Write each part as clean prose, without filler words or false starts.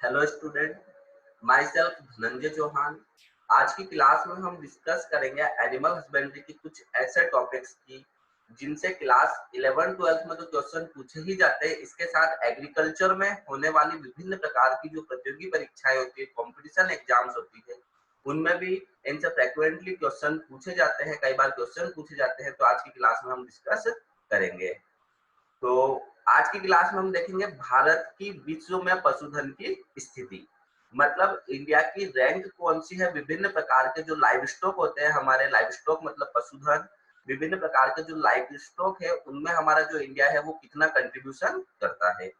Hello student, myself Dhananjay Chauhan. आज की class में हम डिस्कस करेंगे एनिमल हस्बेंड्री की कुछ ऐसे टॉपिक्स की जिनसे क्लास 11-12 में तो क्वेश्चन पूछे ही जाते हैं। इसके साथ एग्रीकल्चर में होने वाली विभिन्न प्रकार की जो प्रतियोगी परीक्षाएं होती है, कॉम्पिटिशन एग्जाम्स होती है, उनमें भी इनसे फ्रिक्वेंटली क्वेश्चन पूछे जाते हैं, कई बार क्वेश्चन पूछे जाते हैं। तो आज की क्लास में हम डिस्कस करेंगे। तो आज की क्लास में हम देखेंगे भारत की विश्व में पशुधन की स्थिति, मतलब इंडिया की रैंक कौन सी है। विभिन्न प्रकार के जो लाइव स्टॉक होते हैं, हमारे लाइव स्टॉक मतलब पशुधन, विभिन्न प्रकार के जो लाइव स्टॉक है उनमें हमारा जो इंडिया है वो कितना कंट्रीब्यूशन करता है।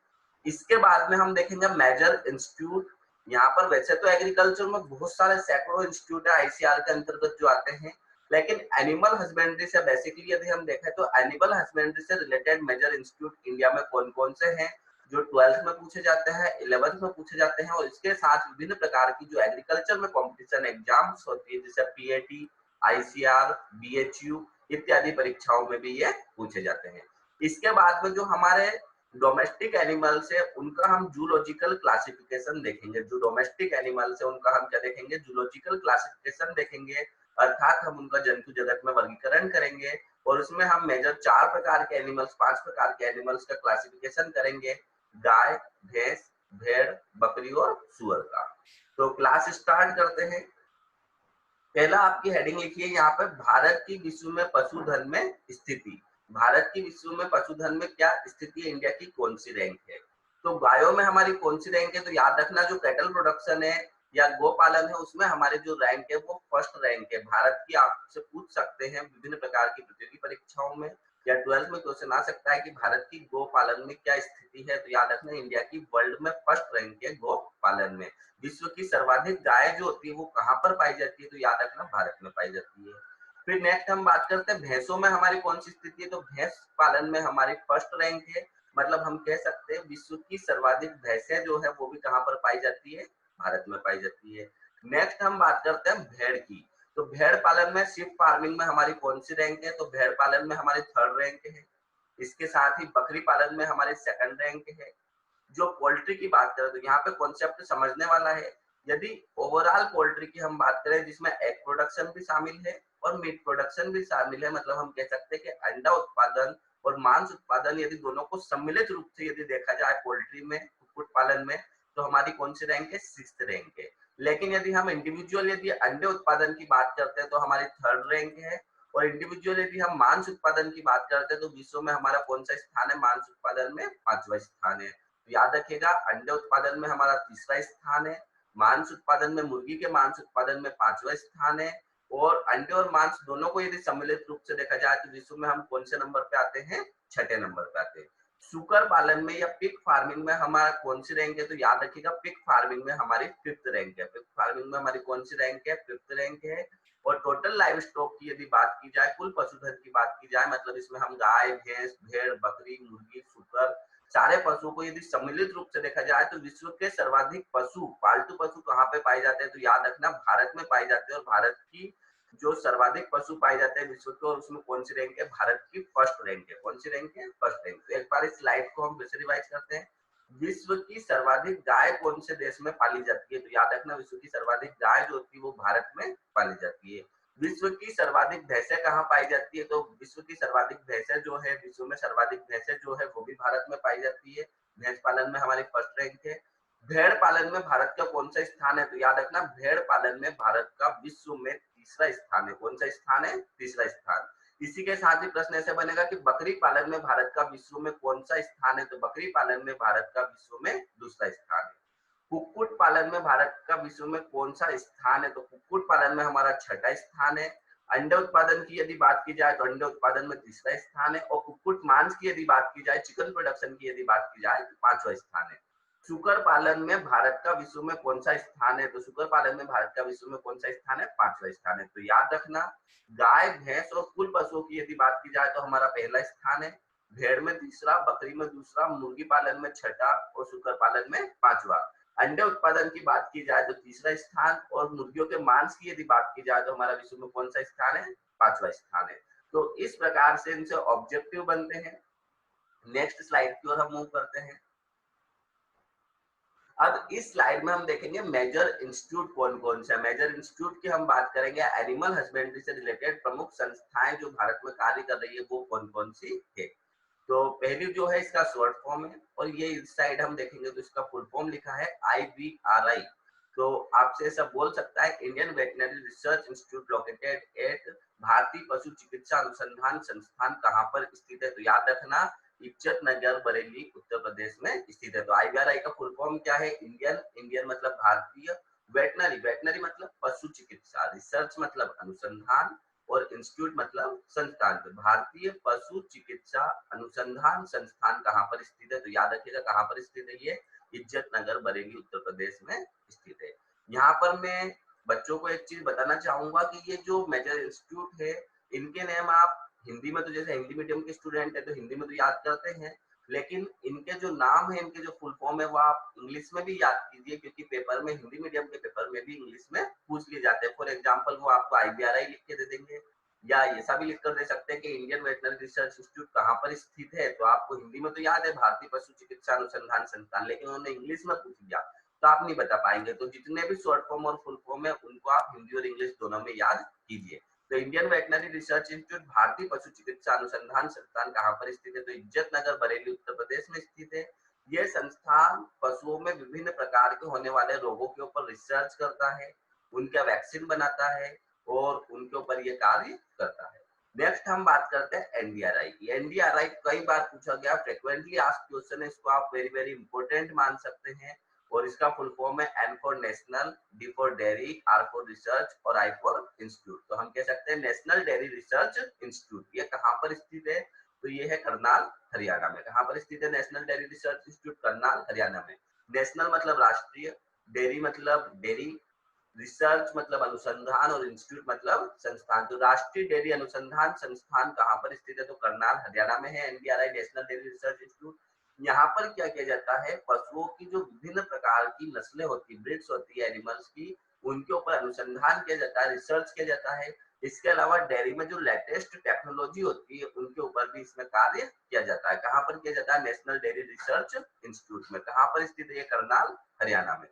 इसके बाद में हम देखेंगे मेजर इंस्टीट्यूट। यहाँ पर वैसे तो एग्रीकल्चर में बहुत सारे सैकड़ों इंस्टीट्यूट है आईसीआर के अंतर्गत जो आते हैं, लेकिन एनिमल हस्बेंड्री से बेसिकली यदि हम देखें तो एनिमल हस्बेंड्री से रिलेटेड मेजर इंस्टीट्यूट इंडिया में कौन कौन से हैं जो 12th में पूछे जाते हैं, 11th में पूछे जाते हैं, और इसके साथ विभिन्न प्रकार की जो एग्रीकल्चर में कॉम्पिटिशन एग्जाम्स होती है जैसे पीएटी, आईसीआर, बीएचयू इत्यादि परीक्षाओं में भी ये पूछे जाते हैं। इसके बाद में जो हमारे डोमेस्टिक एनिमल्स है उनका हम जूलॉजिकल क्लासिफिकेशन देखेंगे। जो डोमेस्टिक एनिमल्स है उनका हम क्या देखेंगे, जूलॉजिकल क्लासिफिकेशन देखेंगे, अर्थात हम उनका जंतु जगत में वर्गीकरण करेंगे और उसमें हम मेजर 4 प्रकार के एनिमल्स, 5 प्रकार के एनिमल्स का क्लासिफिकेशन करेंगे, गाय, भैंस, भेड़, बकरी और सुअर का। तो क्लास स्टार्ट करते हैं। पहला आपकी हेडिंग लिखिए यहाँ पे, भारत की विश्व में पशुधन में स्थिति। भारत की विश्व में पशुधन में क्या स्थिति है, इंडिया की कौन सी रैंक है। तो गायों में हमारी कौन सी रैंक है, तो याद रखना जो कैटल प्रोडक्शन है या गोपालन है उसमें हमारी जो रैंक है वो फर्स्ट रैंक है भारत की। आपसे पूछ सकते हैं विभिन्न प्रकार की प्रतियोगी परीक्षाओं में या 12th में क्वेश्चन आ सकता है कि भारत की गोपालन में क्या स्थिति है, तो याद रखना इंडिया की वर्ल्ड में फर्स्ट रैंक है गोपालन में। विश्व की सर्वाधिक गाय जो होती है वो कहाँ पर पाई जाती है, तो याद रखना भारत में पाई जाती है। फिर नेक्स्ट हम बात करते हैं भैंसों में हमारी कौन सी स्थिति है, तो भैंस पालन में हमारी फर्स्ट रैंक है। मतलब हम कह सकते हैं विश्व की सर्वाधिक भैंसें जो है वो भी कहाँ पर पाई जाती है, भारत में पाई जाती है। नेक्स्ट हम बात करते हैं भेड़ की। तो भेड़ पालन में शिप फार्मिंग में हमारी कौन सी रैंक है, तो भेड़ पालन में हमारी थर्ड रैंक है। इसके साथ ही बकरी पालन में हमारी सेकंड रैंक है। जो पोल्ट्री की बात करें तो यहाँ पे कॉन्सेप्ट समझने वाला है। यदि ओवरऑल पोल्ट्री की हम बात करें जिसमें एग प्रोडक्शन भी शामिल है और मीट प्रोडक्शन भी शामिल है, मतलब हम कह सकते हैं कि अंडा उत्पादन और मांस उत्पादन यदि दोनों को सम्मिलित रूप से यदि देखा जाए पोल्ट्री में, कुक्कुट पालन में, तो हमारी कौन सी रैंक है, 6th रैंक है। लेकिन यदि हम इंडिविजुअल यदि अंडे उत्पादन की बात करते हैं तो हमारी 3rd रैंक है। और इंडिविजुअल यदि हम मांस उत्पादन की बात करते हैं तो विश्व में हमारा कौन सा स्थान है, मांस उत्पादन में 5वां स्थान है। तो याद रखिएगा अंडे उत्पादन में हमारा 3रा स्थान है, मांस उत्पादन में, मुर्गी के मांस उत्पादन में 5वां स्थान है, और अंडे और मांस दोनों को यदि सम्मिलित रूप से देखा जाए तो विश्व में हम कौन से नंबर पे आते हैं, 6ठे नंबर पे आते हैं। सुकर पालन में या पिग फार्मिंग में हमारा कौन सी रैंक है, तो याद रखिएगा पिग फार्मिंग में हमारी 5th रैंक है। पिग फार्मिंग में हमारी कौन सी रैंक है, 5th रैंक है। और टोटल लाइव स्टॉक की यदि बात की जाए, कुल पशुधन की बात की जाए, मतलब इसमें हम गाय, भैंस, भेड़, बकरी, मुर्गी, सुकर, सारे पशुओं को यदि सम्मिलित रूप से देखा जाए तो विश्व के सर्वाधिक पशु, पालतू पशु कहाँ पे पाए जाते हैं, तो याद रखना भारत में पाए जाते हैं। और भारत की जो सर्वाधिक पशु पाए जाते हैं विश्व के, और उसमें कौन सी रैंक है, भारत की फर्स्ट रैंक है। कौन सी रैंक है, फर्स्ट रैंक। तो एक बार इस स्लाइड को हम फिर से रिवाइज करते हैं। विश्व की सर्वाधिक गाय कौन से देश में पाली जाती है, तो याद रखना विश्व की सर्वाधिक गाय जो होती है वो भारत में पाली जाती है। विश्व की सर्वाधिक भैंसें कहाँ पाई जाती है, तो विश्व की सर्वाधिक भैंसें जो है, विश्व में सर्वाधिक भैंसें जो है वो भी भारत में पाई जाती है। भैंस पालन में हमारी फर्स्ट रैंक है। भेड़ पालन में भारत का कौन सा स्थान है, तो याद रखना भेड़ पालन में भारत का विश्व में 3रा स्थान है। कौन सा स्थान है, 3रा स्थान। इसी के साथ ही प्रश्न ऐसे बनेगा कि बकरी पालन में भारत का विश्व में कौन सा स्थान है, तो बकरी पालन में भारत का विश्व में 2रा स्थान है। कुक्कुट पालन में भारत का विश्व में कौन सा स्थान है, तो कुक्कुट पालन में हमारा 6ठा स्थान है। अंडे उत्पादन की यदि बात की जाए तो अंडे उत्पादन में 3रा स्थान है। और कुक्कुट मांस की यदि बात की जाए, चिकन प्रोडक्शन की यदि बात की जाए तो 5वां स्थान है। सुकर पालन में भारत का विश्व में कौन सा स्थान है, तो सुकर पालन में भारत का विश्व में कौन सा स्थान है, 5वां स्थान है। तो याद रखना गाय, भैंस और कुल पशुओं की यदि बात की जाए तो हमारा पहला स्थान है, भेड़ में 3रा, बकरी में 2रा, मुर्गी पालन में 6ठा और सुकर पालन में 5वां। अंडे उत्पादन की बात की जाए तो 3रा स्थान, और मुर्गियों के मांस की यदि बात की जाए तो हमारा विश्व में कौन सा स्थान है, 5वां स्थान है। तो इस प्रकार से इनसे ऑब्जेक्टिव बनते हैं। नेक्स्ट स्लाइड की ओर हम मूव करते हैं। अब इस स्लाइड में हम देखेंगे मेजर इंस्टीट्यूट कौन कौन से। मेजर इंस्टीट्यूट की हम बात करेंगे, एनिमल हस्बेंड्री से रिलेटेड प्रमुख संस्थाएं जो भारत में कार्य कर रही है वो कौन कौन सी है। तो पहली जो है इसका शॉर्ट फॉर्म है, और ये इस साइड हम देखेंगे तो इसका फुल फॉर्म लिखा है IVRI। तो आपसे ऐसा बोल सकता है Indian veterinary research institute located at भारतीय पशु चिकित्सा अनुसंधान संस्थान कहाँ पर स्थित है, तो याद रखना इज्जत नगर बरेली उत्तर प्रदेश में स्थित है। तो IVRI का फुल फॉर्म क्या है, इंडियन मतलब भारतीय, वेटनरी मतलब पशु चिकित्सा, रिसर्च मतलब अनुसंधान, और इंस्टीट्यूट मतलब संस्थान। तो भारतीय पशु चिकित्सा अनुसंधान संस्थान कहाँ पर स्थित है, तो याद रखिएगा कहाँ पर स्थित है, ये इज्जत नगर बरेली उत्तर प्रदेश में स्थित है। यहाँ पर मैं बच्चों को एक चीज बताना चाहूंगा कि ये जो मेजर इंस्टीट्यूट है इनके नेम आप हिंदी में, तो जैसे हिंदी मीडियम के स्टूडेंट है तो हिंदी में तो याद करते हैं, लेकिन इनके जो नाम है, इनके जो फुल फॉर्म है वो आप इंग्लिश में भी याद कीजिए, क्योंकि पेपर में, हिंदी मीडियम के पेपर में भी इंग्लिश में पूछ लिए जाते हैं। फॉर एग्जांपल वो आपको IVRI लिख के दे देंगे, या ऐसा भी लिख कर दे सकते हैं कि इंडियन वेटनरी रिसर्च इंस्टीट्यूट कहाँ पर स्थित है। तो आपको हिंदी में तो याद है भारतीय पशु चिकित्सा अनुसंधान संस्थान, लेकिन उन्होंने इंग्लिश में पूछ लिया तो आप नहीं बता पाएंगे। तो जितने भी शॉर्ट फॉर्म और फुल फॉर्म है उनको आप हिंदी और इंग्लिश दोनों में याद कीजिए। तो इंडियन वेटनरी रिसर्च इंस्टीट्यूट भारतीय पशु चिकित्सा अनुसंधान संस्थान कहाँ पर स्थित है, तो इज्जत नगर बरेली उत्तर प्रदेश में स्थित है। यह संस्थान पशुओं में विभिन्न प्रकार के होने वाले रोगों के ऊपर रिसर्च करता है, उनका वैक्सीन बनाता है और उनके ऊपर ये कार्य करता है। नेक्स्ट हम बात करते हैं NDRI की। NDRI कई बार पूछा गया, फ्रिक्वेंटली आस्क्ड क्वेश्चन है, इसको आप वेरी वेरी इंपॉर्टेंट मान सकते हैं। और इसका फुल फॉर्म है N for national, D for dairy, R for research और I फॉर इंस्टीट्यूट। तो हम कह सकते हैं नेशनल डेयरी रिसर्च इंस्टीट्यूट। ये कहाँ पर स्थित है, तो ये है करनाल हरियाणा में। कहाँ पर स्थित है national dairy research institute, Karnal Haryana में। नेशनल मतलब राष्ट्रीय, डेयरी मतलब डेयरी, रिसर्च मतलब अनुसंधान और इंस्टीट्यूट मतलब संस्थान। तो राष्ट्रीय डेयरी अनुसंधान संस्थान कहाँ पर स्थित है, तो करनाल हरियाणा में है। NDRI national dairy research institute. यहाँ पर क्या किया जाता है, पशुओं की जो विभिन्न प्रकार की नस्लें होती है, ब्रीड्स होती है एनिमल्स की, उनके ऊपर अनुसंधान किया जाता है, रिसर्च किया जाता है। इसके अलावा डेयरी में जो लेटेस्ट टेक्नोलॉजी होती है उनके ऊपर भी इसमें कार्य किया जाता है। कहाँ पर किया जाता है, नेशनल डेयरी रिसर्च इंस्टीट्यूट में। कहाँ पर स्थित है, करनाल हरियाणा में।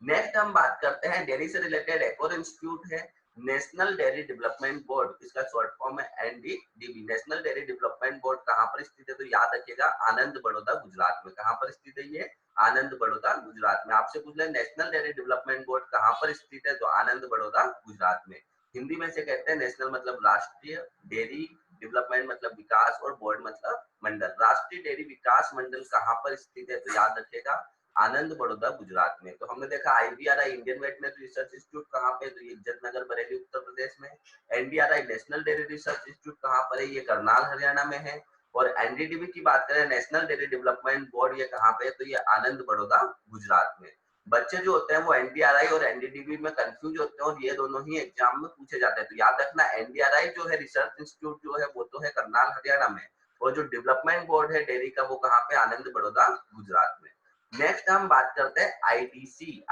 नेक्स्ट हम बात करते हैं डेयरी से रिलेटेड एक और इंस्टीट्यूट है, नेशनल डेयरी डेवलपमेंट बोर्ड। इसका शॉर्ट फॉर्म है NDDB। National dairy development board कहाँ पर स्थित है, तो याद रखिएगा आनंद बड़ौदा गुजरात में। कहाँ पर स्थित है, ये आनंद बड़ौदा गुजरात में। आपसे पूछ ले नेशनल डेयरी डेवलपमेंट बोर्ड कहाँ पर स्थित है, तो आनंद बड़ौदा गुजरात में। हिंदी में से कहते हैं नेशनल मतलब राष्ट्रीय, डेयरी डेवलपमेंट मतलब विकास और बोर्ड मतलब मंडल। राष्ट्रीय डेयरी विकास मंडल कहाँ पर स्थित है, तो याद रखिएगा आनंद बड़ौदा गुजरात में। तो हमने देखा IVRI Indian veterinary research institute कहाँ पे, तो ये इज्जत नगर बरेली उत्तर प्रदेश में। NDRI national dairy research institute कहाँ पर है, ये करनाल हरियाणा में है। और NDDB की बात करें, नेशनल डेयरी डेवलपमेंट बोर्ड, ये कहाँ पे है, तो ये आनंद बड़ौदा गुजरात में। बच्चे जो होते हैं वो NDRI और NDDB में कंफ्यूज होते हैं, और ये दोनों ही एग्जाम में पूछे जाते हैं। तो याद रखना NDRI जो है रिसर्च इंस्टीट्यूट जो है वो तो है करनाल हरियाणा में, और जो डेवलपमेंट बोर्ड है डेयरी का वो कहाँ पे, आनंद बड़ौदा गुजरात में। नेक्स्ट हम बात करते हैं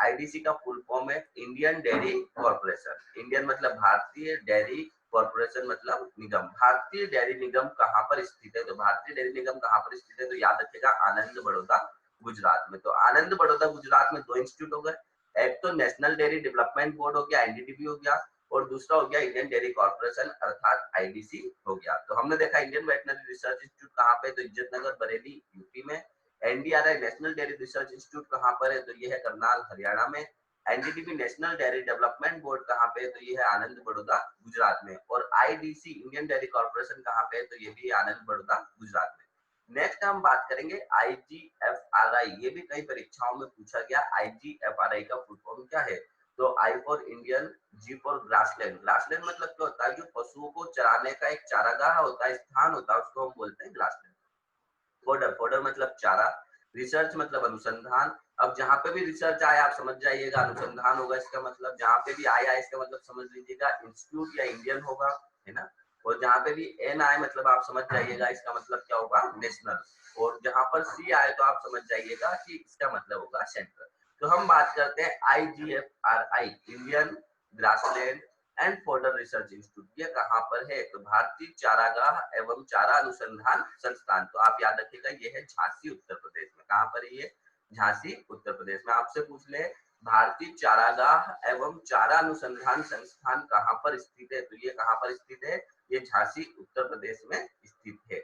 IDC का फुल फॉर्म है इंडियन डेयरी कॉर्पोरेशन। इंडियन मतलब भारतीय, डेयरी कॉर्पोरेशन मतलब निगम। भारतीय डेयरी निगम कहाँ पर स्थित है, तो भारतीय डेयरी निगम कहाँ पर स्थित है, तो याद रखिएगा आनंद बड़ौदा गुजरात में। तो आनंद बड़ौदा गुजरात में दो इंस्टीट्यूट हो गए, एक तो नेशनल डेयरी डेवलपमेंट बोर्ड हो गया NDDB हो गया, और दूसरा हो गया इंडियन डेयरी कॉर्पोरेशन अर्थात IDC हो गया। तो हमने देखा इंडियन वेटनरी रिसर्च इंस्टीट्यूट कहाँ पे, तो इज्जत नगर बरेली यूपी में। NDRI national dairy research institute कहाँ पर है, तो ये है करनाल हरियाणा में। NDDB national dairy development board कहाँ पे है, तो ये है आनंद बड़ौदा गुजरात में। और IDC इंडियन डेयरी कॉर्पोरेशन कहाँ पे है, तो ये भी आनंद बड़ौदा गुजरात में। नेक्स्ट हम बात करेंगे IGFRI। ये भी कई परीक्षाओं में पूछा गया, IGFRI का फुल फॉर्म क्या है, तो I for Indian, G for grassland. Grassland मतलब क्या होता है, जो पशुओं को चराने का एक चारागाह होता है, स्थान होता है, उसको हम बोलते हैं ग्रासलैंड। फोडर मतलब चारा, रिसर्च मतलब अनुसंधान। अब जहां पे भी रिसर्च आया आप समझ जाइएगा अनुसंधान होगा इसका मतलब, जहां पे भी आया इसका मतलब समझ लीजिएगा इंस्टीट्यूट या इंडियन होगा, है ना। और जहां पे भी N आए मतलब आप समझ जाइएगा इसका मतलब क्या होगा, नेशनल। और जहां पर C आए तो आप समझ जाइएगा कि इसका मतलब होगा सेंट्रल। तो हम बात करते हैं IGFRI Indian grassland and fodder research institute. ये कहाँ पर है, तो भारतीय चारागाह एवं चारा अनुसंधान संस्थान। तो आप याद रखिएगा ये है झांसी उत्तर प्रदेश में। कहाँ पर है ये, झांसी उत्तर प्रदेश में। आपसे पूछ ले भारतीय चारागाह एवं चारा अनुसंधान संस्थान कहाँ पर स्थित है, तो ये कहाँ पर स्थित है, ये झांसी उत्तर प्रदेश में स्थित है।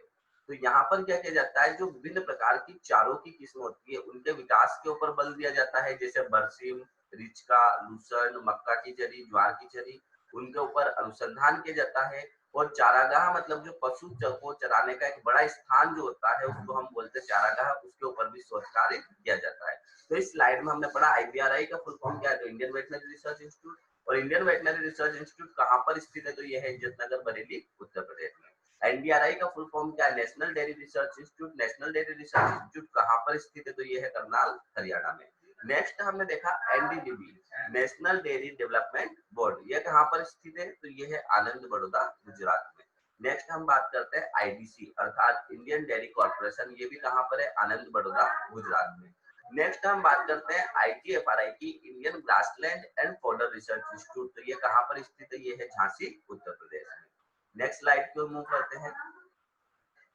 तो यहाँ पर क्या किया जाता है, जो विभिन्न प्रकार की चारों की किस्म होती है उनके विकास के ऊपर बल दिया जाता है, जैसे बरसीम, रिचका, लूसर्न, मक्का की जरी, ज्वार की जरी, उनके ऊपर अनुसंधान किया जाता है। और चारागाह मतलब जो पशु को चराने का एक बड़ा स्थान जो होता है उसको हम बोलते हैं चारागाह, उसके ऊपर भी शोध कार्य किया जाता है। तो इस स्लाइड में हमने पढ़ा आईवीआरआई का फुल फॉर्म क्या है, तो इंडियन वेटनरी रिसर्च इंस्टीट्यूट। और इंडियन वेटनरी रिसर्च इंस्टीट्यूट कहाँ पर स्थित है, तो यह है इज्जतनगर बरेली उत्तर प्रदेश में। एनडीआरआई का फुल फॉर्म क्या है, national dairy research institute. National dairy research institute कहाँ पर स्थित है, तो यह है करनाल हरियाणा में। नेक्स्ट हमने देखा NDDB, national dairy development board, ये कहाँ पर स्थित है, तो ये है आनंद बड़ौदा गुजरात में। नेक्स्ट हम बात करते हैं आईडीसी अर्थात इंडियन डेयरी कॉर्पोरेशन, ये भी कहाँ पर है, आनंद बड़ौदा गुजरात में। नेक्स्ट हम बात करते हैं आईजीएफआरआई की, Indian grassland and fodder research institute, तो ये कहाँ पर स्थित है, ये है झांसी उत्तर प्रदेश में। नेक्स्ट स्लाइड की ओर मूव करते हैं।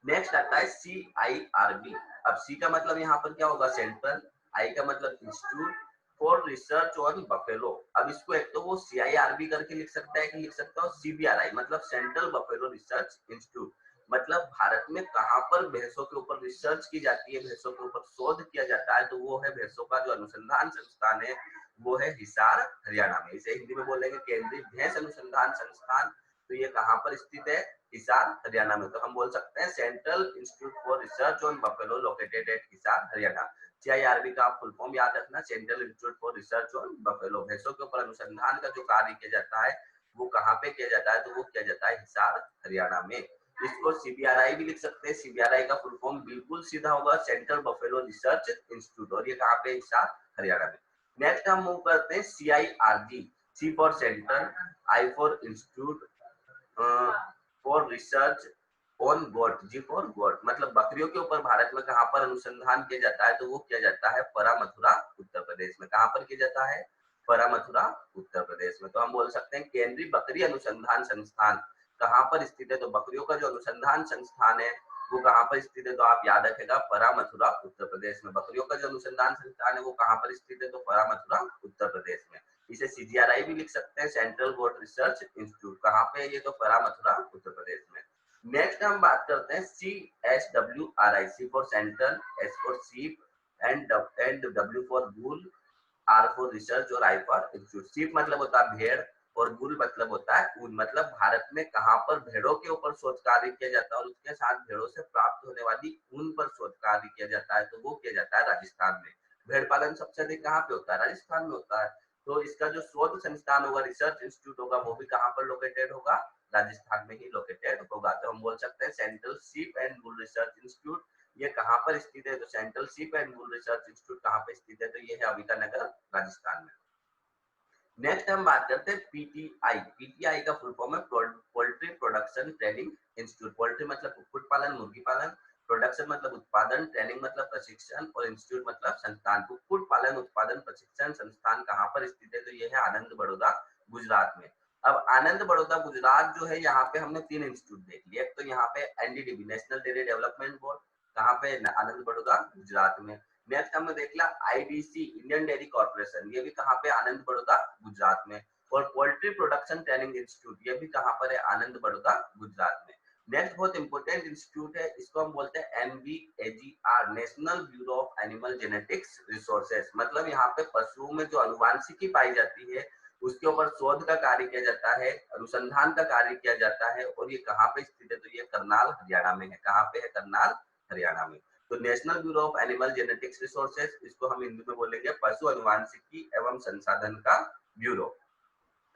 नेक्स्ट आता है CIRB। अब सी का मतलब यहाँ पर क्या होगा, सेंट्रल, आई का मतलब institute for research on buffalo. अब इसको एक तो वो CIRB करके लिख सकता है कि लिख सकता हो CBRI, मतलब सेंट्रल बफेलो रिसर्च इंस्टीट्यूट। मतलब भारत में कहाँ पर भैंसों के ऊपर रिसर्च की जाती है, भैंसों के ऊपर शोध किया जाता है, तो वो है भैंसों का जो अनुसंधान संस्थान है वो है हिसार हरियाणा में। इसे हिंदी में बोलेंगे केंद्रीय भैंस अनुसंधान संस्थान। तो ये कहाँ पर स्थित है, हिसार हरियाणा में। तो हम बोल सकते हैं central institute for research on buffalo located at Hisar Haryana. CIRB का आप फुल फॉर्म याद रखना, central institute for research on buffalo. भैंसों के ऊपर अनुसंधान का जो कार्य किया जाता है वो कहाँ पे किया जाता है, तो वो किया जाता है हिसार हरियाणा में। इसको CBRI भी लिख सकते हैं। CBRI का फुल फॉर्म बिल्कुल सीधा होगा, सेंट्रल बफेलो रिसर्च इंस्टीट्यूट, और ये कहाँ पे, हिसार हरियाणा में। नेक्स्ट हम मूव करते हैं CIRG, C for central, I for institute for research on goat, G for goat, मतलब बकरियों के ऊपर भारत में कहाँ पर अनुसंधान किया जाता है, तो वो किया जाता है परा मथुरा उत्तर प्रदेश में। कहाँ पर किया जाता है, परा मथुरा उत्तर प्रदेश में। तो हम बोल सकते हैं केंद्रीय बकरी अनुसंधान संस्थान कहाँ पर स्थित है, तो बकरियों का जो अनुसंधान संस्थान है वो कहाँ पर स्थित है, तो आप याद रखेगा परा मथुरा उत्तर प्रदेश में। बकरियों का जो अनुसंधान संस्थान है वो कहाँ पर स्थित है, तो परा मथुरा उत्तर प्रदेश में। इसे CGRI भी लिख सकते हैं, सेंट्रल गोट रिसर्च इंस्टीट्यूट। कहाँ पे है ये, तो परा मथुरा उत्तर प्रदेश में। नेक्स्ट हम बात करते हैं CSWRI, C for central, S for sheep and W for wool, R for research और I फॉर इंस्टीट्यूट। सीप मतलब होता है भेड़ और वूल मतलब होता है ऊन। मतलब भारत में कहाँ पर भेड़ों के ऊपर शोध कार्य किया जाता है और उसके साथ भेड़ों से प्राप्त होने वाली ऊन पर शोध कार्य किया जाता है, तो वो किया जाता है राजस्थान में। भेड़ पालन सबसे अधिक कहाँ पे होता है, राजस्थान में होता है। तो इसका जो शोध संस्थान होगा, रिसर्च इंस्टीट्यूट होगा, वो भी कहाँ पर लोकेटेड होगा, राजस्थान में ही लोकेटेड होगा। तो हम बोल सकते हैं central sheep and wool research institute, ये कहाँ पर स्थित है, तो central sheep and wool research institute कहाँ पे स्थित है, तो ये है अंबिकानगर राजस्थान में। नेक्स्ट हम बात करते हैं PTI। PTI का फुल फॉर्म है poultry production training institute. Poultry मतलब कुक्कुट पालन, मुर्गी पालन, प्रोडक्शन मतलब उत्पादन, ट्रेनिंग मतलब प्रशिक्षण, और इंस्टीट्यूट मतलब संस्थान। कुक्कुट पालन उत्पादन प्रशिक्षण संस्थान कहाँ पर स्थित है, तो यह है आनंद बड़ौदा गुजरात में। अब आनंद बड़ौदा गुजरात जो है, यहाँ पे हमने 3 इंस्टीट्यूट देख लिए। एक तो यहाँ पे NDDB, national dairy development board, कहाँ पे, आनंद बड़ौदा गुजरात में। नेक्स्ट हमने देख लिया IDC, इंडियन डेयरी कॉर्पोरेशन, ये भी कहाँ पे, आनंद बड़ौदा गुजरात में। और पोल्ट्री प्रोडक्शन ट्रेनिंग इंस्टीट्यूट, ये भी कहाँ पर है, आनंद बड़ौदा गुजरात में। नेक्स्ट बहुत इंपोर्टेंट इंस्टीट्यूट है, इसको हम बोलते हैं NBAGR, national bureau of animal genetics resources. मतलब यहाँ पे पशुओं में जो अनुवांशिकी पाई जाती है उसके ऊपर शोध का कार्य किया जाता है, अनुसंधान का कार्य किया जाता है, और ये कहाँ पे स्थित है, तो ये करनाल हरियाणा में है। कहाँ पे है, करनाल हरियाणा में। तो national bureau of animal genetics resources, इसको हम हिंदी में बोलेंगे पशु अनुवांशिकी एवं संसाधन का ब्यूरो।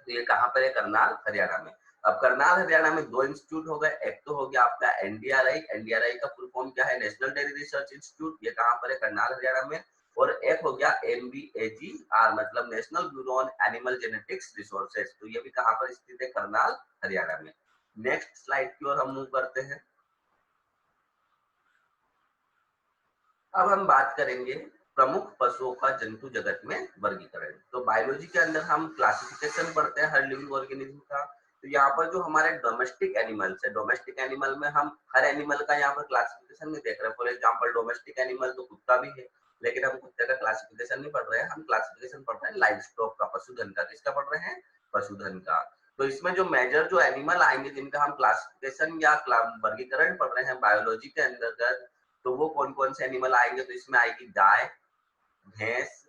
तो ये कहाँ पर है, करनाल हरियाणा में। अब करनाल हरियाणा में 2 इंस्टीट्यूट हो गए। एक तो हो गया आपका NDRI, NDRI का फुल फॉर्म क्या है, नेशनल डेयरी रिसर्च इंस्टीट्यूट, ये कहाँ पर है, करनाल हरियाणा में। और एक हो गया NBAGR, मतलब national bureau on animal genetics resources, तो ये भी कहाँ पर स्थित है, करनाल हरियाणा में। नेक्स्ट स्लाइड की ओर हम मूव करते हैं। अब हम बात करेंगे प्रमुख पशुओं का जंतु जगत में वर्गीकरण। तो बायोलॉजी के अंदर हम क्लासिफिकेशन पढ़ते हैं हर लिविंग ऑर्गेनिज्म का। तो यहाँ पर जो हमारे डोमेस्टिक एनिमल्स है, डोमेस्टिक एनिमल में हम हर एनिमल का यहाँ पर क्लासिफिकेशन में देख रहे हैं। फॉर एग्जांपल डोमेस्टिक एनिमल तो कुत्ता भी है, लेकिन हम कुत्ते का क्लासिफिकेशन नहीं पढ़ रहे हैं, हम क्लासिफिकेशन पढ़ रहे हैं लाइव स्टॉक का, पशुधन का। किसका पढ़ रहे हैं? पशुधन का। तो इसमें जो मेजर जो एनिमल आएंगे जिनका हम क्लासिफिकेशन या वर्गीकरण पढ़ रहे हैं बायोलॉजी के अंतर्गत, तो वो कौन कौन से एनिमल आएंगे? तो इसमें आएगी गाय, भैंस,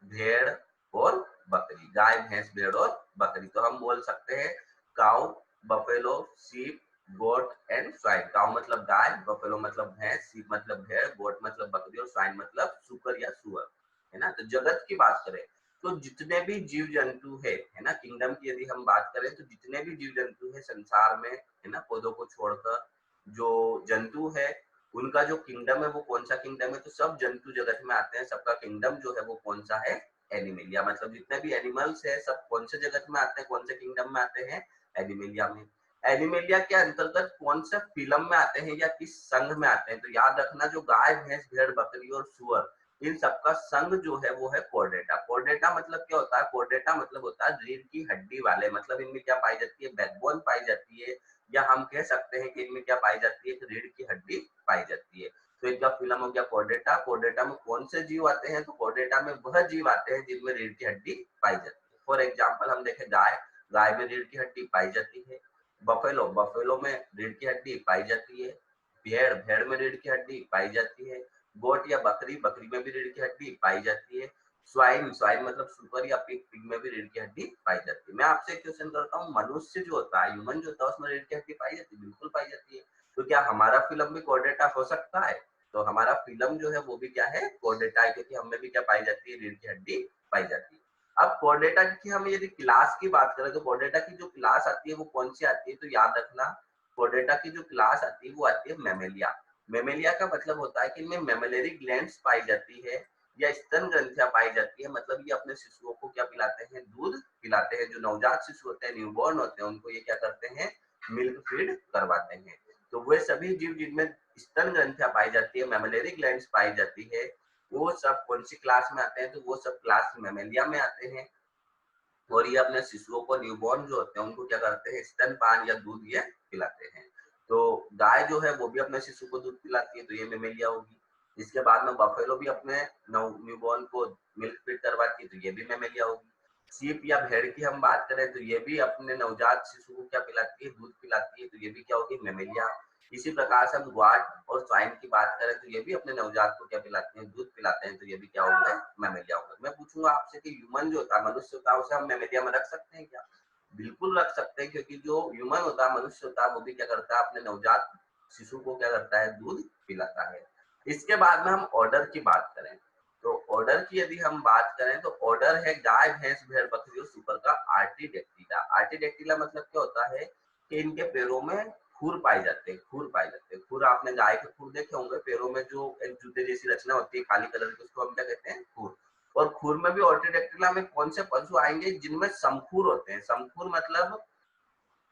भेड़ और बकरी। गाय, भैंस, भेड़ और बकरी। तो हम बोल सकते हैं cow, buffalo, sheep, goat and swine. Cow मतलब गाय, बफेलो मतलब भैंस, शीप मतलब भेड़, गोट मतलब बकरी और स्वाइन मतलब सुकर या सुअर, है ना। तो जगत की बात करें तो जितने भी जीव जंतु है ना, किंगडम की यदि हम बात करें तो जितने भी जीव जंतु है संसार में, है ना, पौधों को छोड़कर जो जंतु है उनका जो किंगडम है वो कौन सा किंगडम है? तो सब जंतु जगत में आते हैं, सबका किंगडम जो है वो कौन सा है? एनिमलिया। मतलब जितने भी एनिमल्स है सब कौन से जगत में आते हैं, कौन से किंगडम में आते हैं? एनिमलिया में। एनिमलिया के अंतर्गत कौन से फिल्म में आते हैं या किस संघ में आते हैं? तो याद रखना जो गाय, भैंस, भेड़, बकरी और सुअर, इन सबका संघ जो है वो है कोर्डेटा। कोर्डेटा मतलब क्या होता है? कोर्डेटा मतलब होता है रीढ़ की हड्डी वाले। मतलब इनमें क्या पाई जाती है? बैकबोन पाई जाती है, या हम कह सकते हैं कि इनमें क्या पाई जाती है? रीढ़ की हड्डी पाई जाती है। तो इनका फिल्म हो गया कोर्डेटा। कोर्डेटा में कौन से जीव आते हैं? तो कोर्डेटा में वह जीव आते हैं जिनमें रीढ़ की हड्डी पाई जाती है। फॉर एग्जाम्पल हम देखें गाय, गाय में रीढ़ की हड्डी पाई जाती है। बफेलो, बफेलो में रीढ़ की हड्डी पाई जाती है। भेड़, भेड़ में रीढ़ की हड्डी पाई जाती है। गोट या बकरी, बकरी में भी रीढ़ की हड्डी पाई जाती है। स्वाइन, स्वाइन मतलब सुअर या पिग, पिग में भी रीढ़ की हड्डी पाई जाती है। मैं आपसे एक क्वेश्चन करता हूँ, मनुष्य जो होता है, ह्यूमन जो होता है, उसमें रीढ़ की हड्डी पाई जाती है? बिल्कुल पाई जाती है। तो क्या हमारा फिल्म भी कोर्डेटा हो सकता है? तो हमारा फिल्म जो है वो भी क्या है? कोर्डेटा है, क्योंकि हमें भी क्या पाई जाती है? रीढ़ की हड्डी पाई जाती है। अब कोर्डेटा की हम यदि क्लास की बात करें तो कोर्डेटा की जो क्लास आती है वो कौन सी आती है? तो याद रखना कोर्डेटा की जो क्लास आती है वो आती है मैमेलिया। मैमेलिया का मतलब होता है कि इनमें मैमेलरी ग्लैंड्स पाई जाती है या स्तन ग्रंथियां पाई जाती है। मतलब ये अपने शिशुओं को क्या पिलाते हैं? दूध पिलाते हैं। जो नवजात शिशु होते हैं, न्यूबॉर्न होते हैं, उनको ये क्या करते हैं? मिल्क फीड करवाते हैं। तो वे सभी जीव जिनमें स्तन ग्रंथियां पाई जाती है, मैमेलरी ग्लैंड्स पाई जाती है, वो सब कौन सी क्लास में आते हैं? तो वो सब क्लास मैमेलिया में आते हैं। और ये अपने शिशुओं को, न्यूबॉर्न जो होते हैं, उनको क्या करते हैं? स्तनपान या दूध ये पिलाते हैं। तो गाय जो है वो भी अपने शिशु को दूध पिलाती है, तो ये मेमेलिया होगी। इसके बाद में बफेलो भी अपने न्यूबॉर्न को मिल्क फीड करवाती है, तो ये भी मेमेलिया होगी। सीप या भेड़ की हम बात करें तो ये भी अपने नवजात शिशु को क्या पिलाती है? दूध पिलाती है, तो ये भी क्या होगी? मेमेलिया। इसी प्रकार से हम ग्वाड और स्वाइन की बात करें तो ये भी अपने नवजात को क्या पिलाते हैं? दूध पिलाते हैं, तो ये भी क्या होगा? मेमेलिया होगा। मैं पूछूंगा आपसे कि ह्यूमन जो होता है, मनुष्य होता है, उसे हम मेमेलिया में रख सकते हैं क्या? बिल्कुल रख सकते हैं, क्योंकि जो ह्यूमन होता है, मनुष्य होता है, वो भी क्या करता है? अपने नवजात शिशु को क्या करता है? दूध पिलाता है। इसके बाद में हम ऑर्डर की बात करें तो ऑर्डर की यदि हम बात करें तो ऑर्डर है गाय, भैंस, भेड़, बकरी और सुकर का आर्टिडेक्टिला। आर्टिडेक्टिला मतलब क्या होता है कि इनके पैरों में खुर पाए जाते हैं। खुर पाए जाते हैं। खुर, आपने गाय के खुर देखे होंगे, पैरों में जो एक जूते जैसी रचना होती है काली कलर की, उसको हम क्या कहते हैं? खुर। और खुर में भी ऑर्टिडेक्टिला में कौन से पशु आएंगे? जिनमें समखुर होते हैं। समखुर मतलब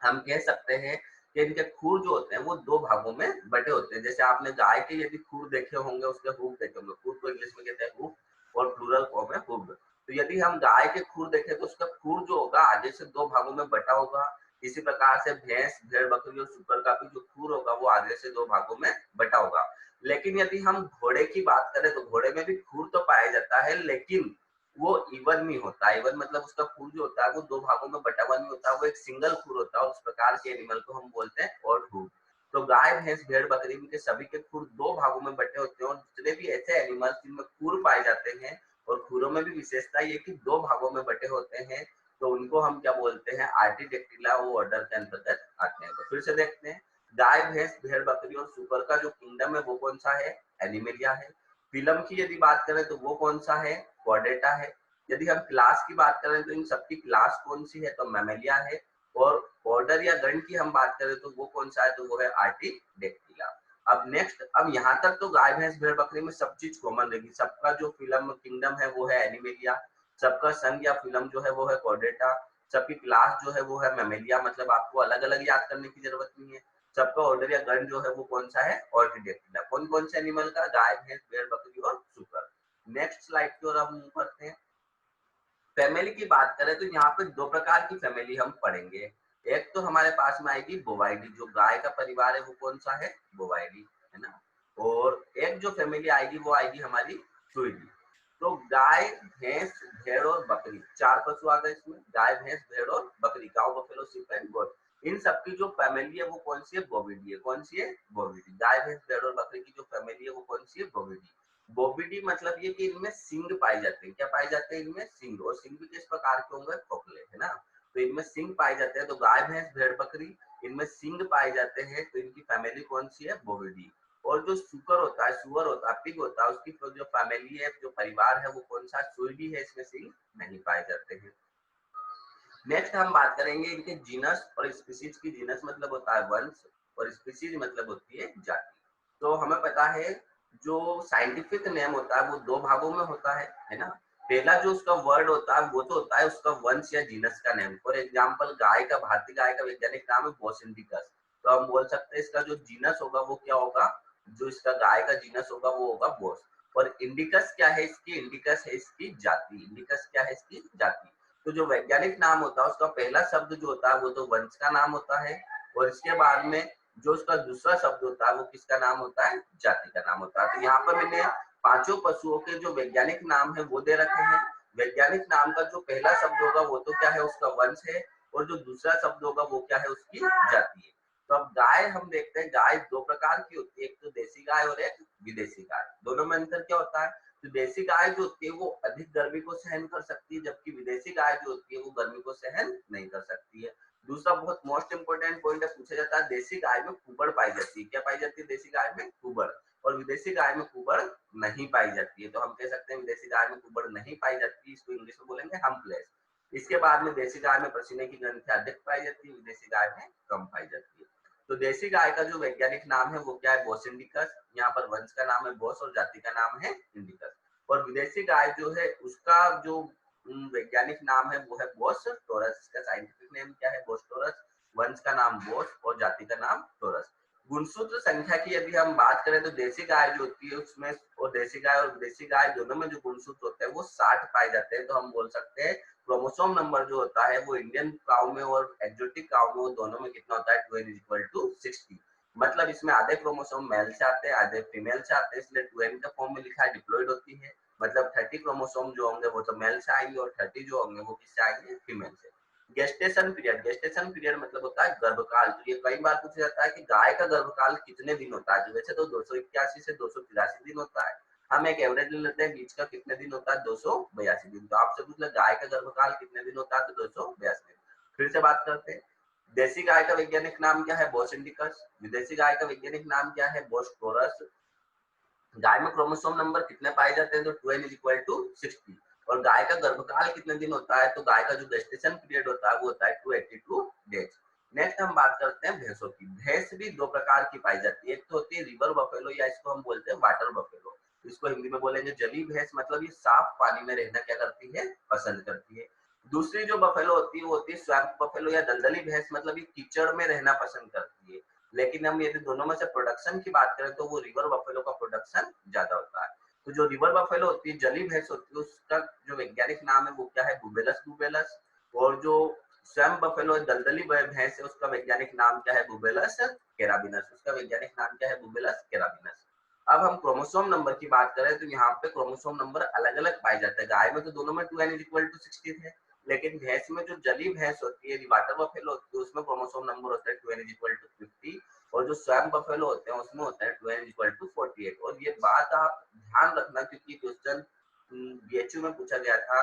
हम कह सकते हैं कि इनके खुर जो होते हैं वो दो भागों में बटे होते हैं। जैसे आपने गाय के यदि खुर देखे होंगे, उसके हूफ देखे होंगे, खुर को इंग्लिश में कहते हैं हूफ और प्लूरल फॉर्म है हूफ। तो यदि हम गाय के खुर देखें तो उसका खुर जो होगा आगे से दो भागों में बटा होगा। इसी प्रकार से भैंस, भेड़, बकरी और सुकर का भी जो खुर होगा वो आगे से दो भागों में बटा होगा। लेकिन यदि हम घोड़े की बात करें तो घोड़े में भी खुर तो पाया जाता है, लेकिन वो इवन नहीं होता। इवन मतलब उसका खुर जो होता है वो दो भागों में बटा हुआ नहीं होता, वो एक सिंगल खुर होता है। उस प्रकार के एनिमल को हम बोलते हैं ऑड खुर। तो गाय, भैंस, भेड़, बकरी के सभी के खुर दो भागों में बटे होते हैं। और जितने भी ऐसे एनिमल जिनमें खुर पाए जाते हैं और खुरों में भी विशेषता ये कि दो भागों में बटे होते हैं, तो उनको हम क्या बोलते हैं? आर्टिडेक्टिला, वो ऑर्डर के अंतर्गत आते हैं। तो फिर से देखते हैं, गाय, भैंस, भेड़, बकरी और सुकर का जो किंगडम है वो कौन सा है? एनिमलिया है। फिलम की यदि बात करें तो वो कौन सा है? कॉर्डेटा है। यदि हम क्लास की बात करें तो इन सबकी क्लास कौन सी है? तो मैमेलिया है। और ऑर्डर या गण की हम बात करें तो वो कौन सा है? तो वो है आर्टिडेक्टिला। अब नेक्स्ट, अब यहाँ तक तो गाय, भैंस, भेड़, बकरी में सब चीज कॉमन रहेगी। सबका जो फिल्म किंगडम है वो है एनिमेलिया, सबका संघ या फिल्म जो है वो है कॉर्डेटा, सबकी क्लास जो है वो है मैमेलिया। मतलब आपको अलग अलग याद करने की जरूरत नहीं है। सबका ऑर्डर या गण जो है वो कौन सा है? ऑर्टिडेक्टिला। कौन कौन से एनिमल का? गाय, भैंस, भेड़, बकरी और सुकर। नेक्स्ट स्लाइड की ओर हम मूव करते हैं। फैमिली की बात करें तो यहाँ पे दो प्रकार की फैमिली हम पढ़ेंगे। एक तो हमारे पास में आएगी बोवाइडी, जो गाय का परिवार है वो कौन सा है? बोवाइडी, है ना। और एक जो फैमिली आएगी वो आएगी हमारी सुई। तो गाय, भैंस, भेड़ और बकरी, 4 पशु आ गए इसमें। गाय, भैंस, भेड़ और बकरी, काऊ, बफेलो, शीप एंड गोट। इन सबकी जो फैमिली है वो कौन सी है? बोविडी है। कौन सी है? बोविडी। गाय, भैंस, भेड़ और बकरी की जो फैमिली है वो कौन सी है? बोविडी। बोविडी मतलब ये कि इनमें सींग पाए जाते हैं। क्या पाए जाते हैं? इनमें सींग। और सींग भी किस प्रकार के होंगे? खोखले, है ना। तो इनमें सींग पाए जाते हैं। तो गाय, भैंस, भेड़, बकरी, इनमें सींग पाए जाते हैं, तो इनकी फैमिली कौन सी है? बोविडी। और जो सुकर होता है, सुअर होता है, पिग होता है, उसकी जो फैमिली है, जो परिवार है वो कौन सा? सुई है, इसमें सींग नहीं पाए जाते हैं। नेक्स्ट हम बात करेंगे इनके जीनस और स्पीशीज की। जीनस मतलब होता है वंश और स्पीशीज मतलब होती है जाति। तो हमें पता है जो साइंटिफिक नेम होता है वो 2 भागों में होता है ना। पहला जो उसका वर्ड होता है वो तो होता है उसका वंश या जीनस का नेम। फॉर एग्जांपल गाय का, भारतीय गाय का वैज्ञानिक नाम है बोस इंडिकस। तो हम बोल सकते हैं इसका जो जीनस होगा वो क्या होगा? जो इसका गाय का जीनस होगा वो होगा बोस। और इंडिकस क्या है इसकी? इंडिकस है इसकी जाति। इंडिकस क्या है? इसकी जाति। तो जो वैज्ञानिक नाम होता है उसका पहला शब्द जो होता है वो तो वंश का नाम होता है, और इसके बाद में जो उसका दूसरा शब्द होता है वो किसका नाम होता है? जाति का नाम होता है। तो यहाँ पर मैंने 5 पशुओं के जो वैज्ञानिक नाम है वो दे रखे हैं। वैज्ञानिक नाम का जो पहला शब्द होगा वो तो क्या है? उसका वंश है, और जो दूसरा शब्द होगा वो क्या है? उसकी जाति है। तो अब गाय हम देखते हैं, गाय 2 प्रकार की होती है, एक तो देसी गाय और एक विदेशी गाय। दोनों में अंतर क्या होता है? तो देसी गाय जो होती है वो अधिक गर्मी को सहन कर सकती है, जबकि विदेशी गाय जो होती है वो गर्मी को सहन नहीं कर सकती है। दूसरा बहुत मोस्ट इंपोर्टेंट पॉइंट पूछा जाता है, देसी गाय में कुबड़ पाई जाती है। क्या पाई जाती है? देसी गाय में कुबड़। और विदेशी गाय में कुबड़ नहीं पाई जाती है। तो हम कह सकते हैं विदेशी गाय में कुबड़ नहीं पाई जाती है, इसको इंग्लिश में बोलेंगे हम्पलेस। इसके बाद में देसी गाय में पसीने की ग्रंथि अधिक पाई जाती है, विदेशी गाय में कम पाई जाती है। तो देसी गाय का जो वैज्ञानिक नाम है वो क्या है? बोस इंडिकस। यहाँ पर वंश का नाम है बोस और जाति का नाम है इंडिकस। और विदेशी गाय जो है उसका जो वैज्ञानिक नाम है वो है बोस टोरस। इसका साइंटिफिक नेम क्या है? Bos taurus. वंश का नाम बोस और जाति का नाम टोरस। गुणसूत्र संख्या की यदि हम बात करें तो देसी गाय जो होती है उसमें, और देसी गाय और विदेशी गाय दोनों में जो गुणसूत्र होते हैं वो 60 पाए जाते हैं। तो हम बोल सकते हैं क्रोमोसोम नंबर जो होता है वो इंडियन काऊ में और एक्सोटिक काऊ में दोनों में कितना होता है? 2n=60। मतलब इसमें आधे क्रोमोसोम मेल से आते हैं, आधे फीमेल से आते हैं, इसलिए 2n का फॉर्म में लिखा है, डिप्लॉइड होती है। मतलब 30 क्रोमोसोम जो होंगे वो तो मेल से आएंगे और 30 जो होंगे वो किससे आएंगे? फीमेल से। गेस्टेशन पीरियड, गेस्टेशन पीरियड मतलब होता है गर्भकाल। तो ये कई बार पूछा जाता है कि गाय का गर्भकाल कितने दिन होता है? वैसे तो 281 से 283 दिन होता है, हम एक एवरेज ले लेते हैं, बीच का कितने दिन होता है? 282 दिन। तो आपसे पूछ ले गाय का गर्भकाल कितने दिन होता है? तो 282 दिन। फिर से बात करते हैं, देसी गाय का वैज्ञानिक नाम क्या है? बोस इंडिकस। विदेशी गाय का वैज्ञानिक नाम क्या है? Bos taurus. गाय में क्रोमोसोम नंबर कितने पाए जाते हैं? तो 2n=60। और गाय का गर्भकाल कितने दिन होता है? तो गाय का जो गेस्टेशन पीरियड होता है वो होता है 282 डेज। नेक्स्ट हम बात करते हैं भैंसों की। भैंस भी 2 प्रकार की पाई जाती है, एक तो होती है रिवर बफेलो या इसको हम बोलते हैं वाटर बफेलो। इसको हिंदी में बोलेंगे जली भैंस। मतलब ये साफ पानी में रहना क्या करती है? पसंद करती है। दूसरी जो बफेलो होती है वो होती है स्वैम्प बफेलो या दलदली भैंस। मतलब ये कीचड़ में रहना पसंद करती है। लेकिन हम यदि दोनों में से प्रोडक्शन की बात करें तो वो रिवर बफेलो का प्रोडक्शन ज्यादा होता है। तो जो रिवर बफेलो होती है, जली भैंस होती है, उसका जो वैज्ञानिक नाम है वो क्या है? बुबेलस बुबेलस। और जो स्वयं बफेलो दलदली भैंस है उसका वैज्ञानिक नाम क्या है? बुबेलस कैराबिनस। उसका वैज्ञानिक नाम क्या है? बुबेलस कैराबिनस। अब हम क्रोमोसोम नंबर की बात करें तो यहाँ पे क्रोमोसोम नंबर अलग अलग पाए जाते हैं। गाय में तो दोनों में 2n=60 थे, लेकिन भैंस में जो जली भैंस होती है, वाटर बफेलो होती है, उसमें क्रोमोसोम नंबर होता है 2n=50। और जो स्वयं बफेलो होते हैं उसमें होता है 2n=48। और ये बात आप ध्यान रखना क्योंकि क्वेश्चन बीएचयू में पूछा गया था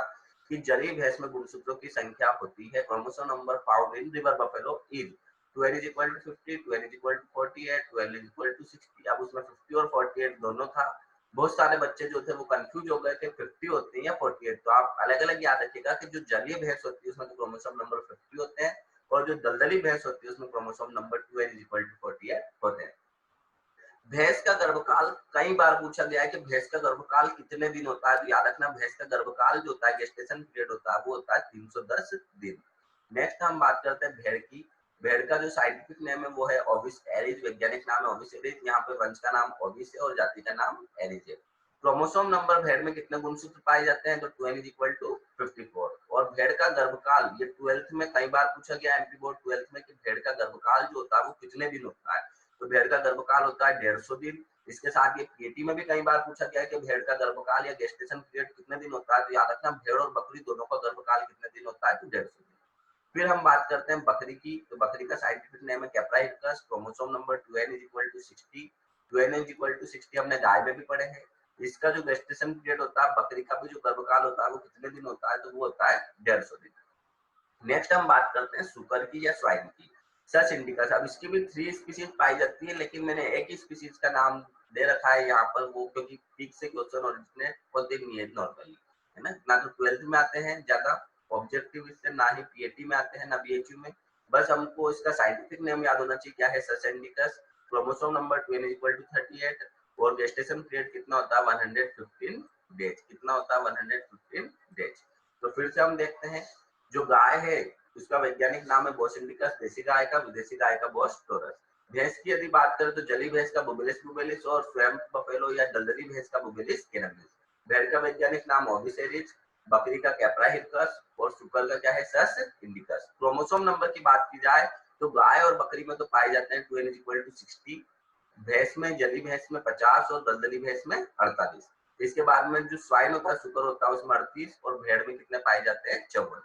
कि जली भैंस में गुणसूत्रों की संख्या होती है। Chromosome number found in river buffalo is 2n=50, 2n=48, 12n=60। अब उसमें 50 और 48 दोनों था। बहुत सारे बच्चे जो थे वो कंफ्यूज हो गए थे 50 होते हैं या 48। तो आप अलग अलग याद रखिएगा कि जो जलीय भैंस होती है उसमें तो क्रोमोसोम नंबर 50 होते हैं, और जो दलदली भैंस होती है उसमें क्रोमोसोम नंबर 2n=48 होते हैं। भैंस का गर्भकाल कई बार पूछा गया है कि भैंस का गर्भकाल कितने दिन होता है? तो याद रखना भैंस का गर्भकाल जो होता है, गेस्टेशन पीरियड होता है, वो होता है 310 दिन। नेक्स्ट हम बात करते हैं भेड़ की। भेड़ का जो साइंटिफिक नेम है वो है ओविस एरिज। वैज्ञानिक नाम है ओविस एरिज। यहाँ पे वंश का नाम ओविस है और जाति का नाम एरिज है। क्रोमोसोम नंबर भेड़ में कितने गुणसूत्र पाए जाते हैं? तो 2n=54। और भेड़ का गर्भकाल, ये 12th में कई बार पूछा गया एमपी बोर्ड 12th में कि भेड़ का गर्भकाल जो होता है वो कितने दिन होता है? तो भेड़ का गर्भकाल होता है 150 दिन। इसके साथ ये पीएटी में भी कई बार पूछा गया है कि भेड़ का गर्भकाल या गेस्टेशन पीरियड कितने दिन होता है, तो याद रखना भेड़ और बकरी दोनों का गर्भकाल कितने दिन होता है, तो 150 दिन। फिर हम बात करते हैं बकरी की, तो बकरी का साइंटिफिक नेम है capra hircus, chromosome number 2n is equal to 60, 2n is equal to 60 हमने गाय में भी पढ़े हैं। इसका जो गेस्टेशन पीरियड होता है, बकरी का भी जो गर्भकाल होता है वो कितने दिन होता है, तो वो होता है 150 दिन। नेक्स्ट हम बात करते हैं सुकर की या स्वाइन की, सच इंडिकस। अब इसकी भी 3 स्पीसीज पाई जाती है, लेकिन मैंने एक ही स्पीसीज का नाम दे रखा है यहाँ पर, वो क्योंकि ठीक से क्वेश्चन ओरिजिनेट होते नहीं है नॉर्मली, है ना, ना तो 12th में आते हैं ज्यादा ऑब्जेक्टिव इससे, ना ही पीएटी में आते हैं, ना बीएचयू में। बस हमको इसका साइंटिफिक नेम याद होना चाहिए, क्या है, सच indicus, chromosome number 2n equal to 38 और गेस्टेशन पीरियड कितना होता है, 115 डेज। कितना होता है, 115 डेज। तो फिर से हम देखते हैं, जो गाय है उसका वैज्ञानिक नाम है बोस इंडिकस, देसी गाय का, विदेशी गाय का बोस टोरस। भैंस की यदि बात करें तो जली भैंस का बुबेलिस बुबेलिस और स्वयं बफेलो या दलदली भैंस का बुबेलिस कैनबिस। भेड़ का वैज्ञानिक नाम ओविसेरिस, बकरी का कैप्रा हिरकस और सुकर का क्या है, सस इंडिकस। क्रोमोसोम नंबर की बात की जाए तो गाय और बकरी में तो पाए जाते हैं 2n इक्वल टू 60, भैंस में, जली भैंस में 50 और दलदली भैंस में 48। इसके बाद में जो स्वाइन होता है, सुकर होता है, उसमें 38 और भेड़ में कितने पाए जाते हैं, 54।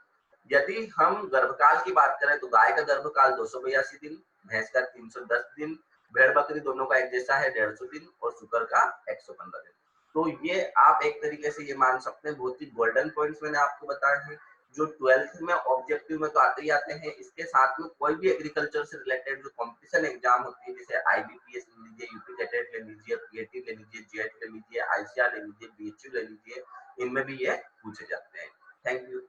यदि हम गर्भकाल की बात करें तो गाय का गर्भकाल 282 दिन, भैंस का 310 दिन, भेड़ बकरी दोनों का एक जैसा है 150 दिन और सुकर का 115 दिन। तो ये आप एक तरीके से ये मान सकते हैं, बहुत ही गोल्डन पॉइंट्स मैंने आपको बताए हैं, जो 12th में ऑब्जेक्टिव में तो आते ही आते हैं। इसके साथ में कोई भी एग्रीकल्चर से रिलेटेड जो कंपटीशन एग्जाम होती है, जैसे आईबीपीएस ले लीजिए, यूपी कैडेट ले लीजिए, पीएटी ले लीजिए, जेट ले लीजिए, आईसीआर ले लीजिए, बीएचयू ले लीजिए, इनमें भी ये पूछे जाते हैं। Thank you.